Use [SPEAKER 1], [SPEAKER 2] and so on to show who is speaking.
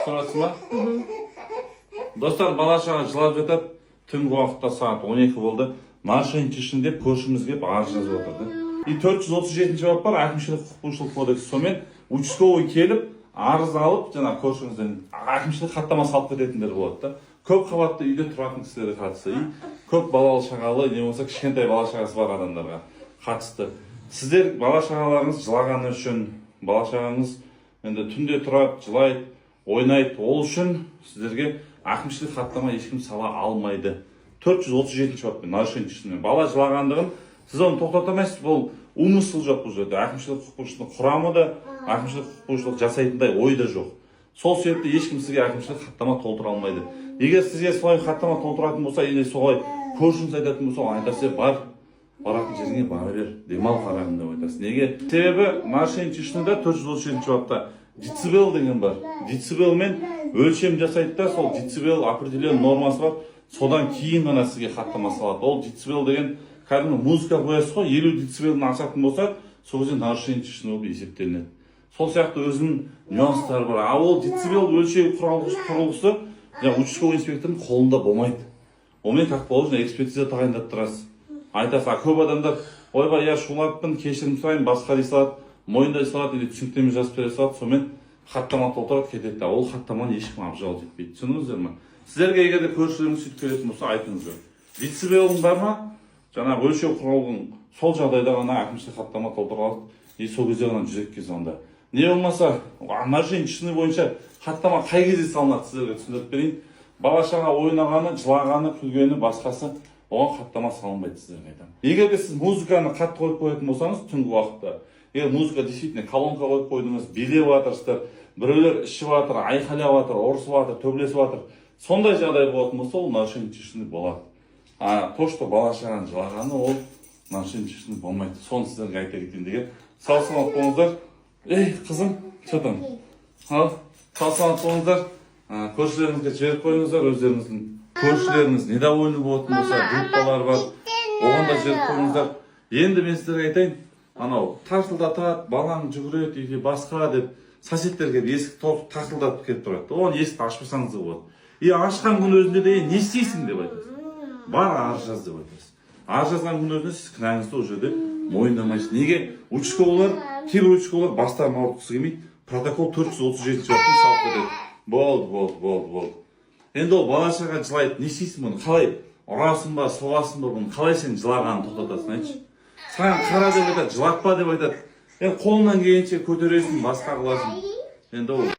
[SPEAKER 1] Тұрасың ба? Достар, бала-шаға жылап жатады. Түнгі уақытта сағат 12 болды. Машина ішін деп көршіміз келіп арыз жазып отырды. 437 бап бар, әкімшілік құқық бұзушылық кодексі. Сонымен участковый келіп, арыз алып, жаңа көршіңізден әкімшілік хаттама салып кететіндер болады да. Көп қабатты үйде тұратын кісілерге қатысты, көп балалы шағалы, не болса кішкентай бала-шағасы бар адамдарға қатысты. Сіздер бала-шағаларыңыз жылағаны үшін, бала-шағаңыз енді түнде тұрады, жылайды, ойнайды, ол үшін сіздерге әкімшілік хаттама ешкім сала алмайды. 437 баппен нарушение. Бала жылағандығын сіз оны тоқтатамайсыз. Бұл умысыл жоқ бұл жерде. Әкімшілік құқық бұзушылық құрамы да, әкімшілік құқық бұзушылық жасайтындай ой да жоқ. Сол себепті ешкім сізге әкімшілік хаттама толтыра алмайды. Егер сізге солай хаттама толтыратын болса, или солай көршіңіз айтатын болса, айтасы бар, баратын жеріңе бара бер, демал қарағым деп айтасыз. Неге? Себебі мошенничествода 437 бапта децибел деген бар. Децибелмен өлшем жасайды да, сол децибел определен нормасы бар. Содан кейін ғана сізге хаттама салады. Ол децибел деген кәдімгі музыка қоясыз ғой, 50 децибелін асатын болса, сол кезде нарушение болып есептелінеді. Сол сияқты өзінің нюанстары бар. А ол децибел өлшеу құрылғысы участковый инспектордың қолында болмайды. Онымен как положено экспертиза тағайындап тұрасыз. Айтасыз, көп адамдар, ойбай, я шулаппын, кешірім сұрайын, басқа дей салады, мойындай салады, или түсініктеме жазып бере салады, сонымен хаттама толтырып кетеді. Ол хаттаманы ешкім абжал етпейді. Түсіндіңіздер ме? Сіздерге егер де көршілеріңіз сөйтіп келетін болса, айтыңыздар. Децибелің бар ма? Жаңағы өлшеу құралдың сол жағдайда ғана әкімшілік хаттама толтырылады, и сол кезде ғана жүрекке звонда. Не болмаса, мошенничество бойынша хаттама қай кезде салынады, сіздерге түсіндіріп берейін. Бала-шаға ойнағаны, жылағаны, күлгені, басқасы, оған хаттама салынбайды, сіздерге айтамын. Егер де сіз музыканы қатты қойып қоятын болсаңыз, түнгі уақытта, егер музыка действительно колонка қойып қойдыңыз, билеп жатырсыздар, біреулер ішіп жатыр, айқайлап жатыр, ұрысып жатыр, төбелесіп жатыр, сондай жағдай болатын болса, ол мошенничество болады. А то, что бала-шағаның жылағаны, ол мошенничество болмайды. Соны сіздерге айта кетейін деген. Сау-саламат болыңыздар. Ей, қызым, что там? Ал, сау-саламат болыңыздар. Көршілеріңізге жіберіп қойыңыздар, өздеріңіздің көршілеріңіз недовольны болатын болса, группалар бар, оған да жіберіп қойыңыздар. Енді мен сіздерге айтайын, анау тартылдатады, балаң жүгіреді, или басқа деп соседтерге есік тартылдатып келіп тұрады. Оны есікті ашпасаңыз да болады. И ашқан күн өзінде де не істейсің деп айтасыз. Бар арыз жаз деп айтасыз. Арыз жазған күн өзінде сіз кінәңізді ол жерде мойындамайсыз. Неге? Участковылар, кейбір участковылар бастарын ауыртқысы келмейді, протокол 437 баптан салып кетеді. Болды. Енді ол бала-шаға жылайды, не істейсің бұны? Қалай? Ұрасың ба, соғасың ба бұны? Қалай сен жылағанын тоқтатасың, айтшы? Саған қара деп айтады, жылатпа деп айтады. Енді қолынан келгенше көтересің, басқа қыласың. Енді ол